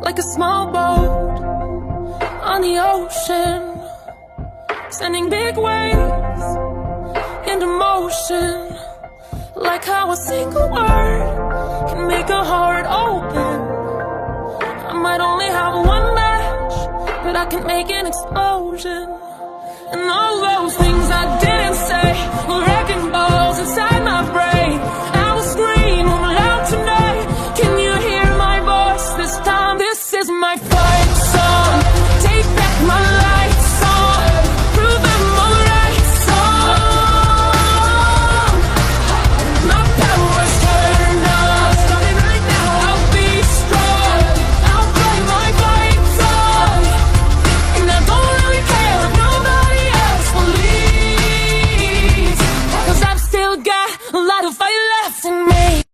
like a small boat on the ocean, sending big waves into motion. Like how a single word can make a heart open. I might only have one match, but I can make an explosion. And all those things I did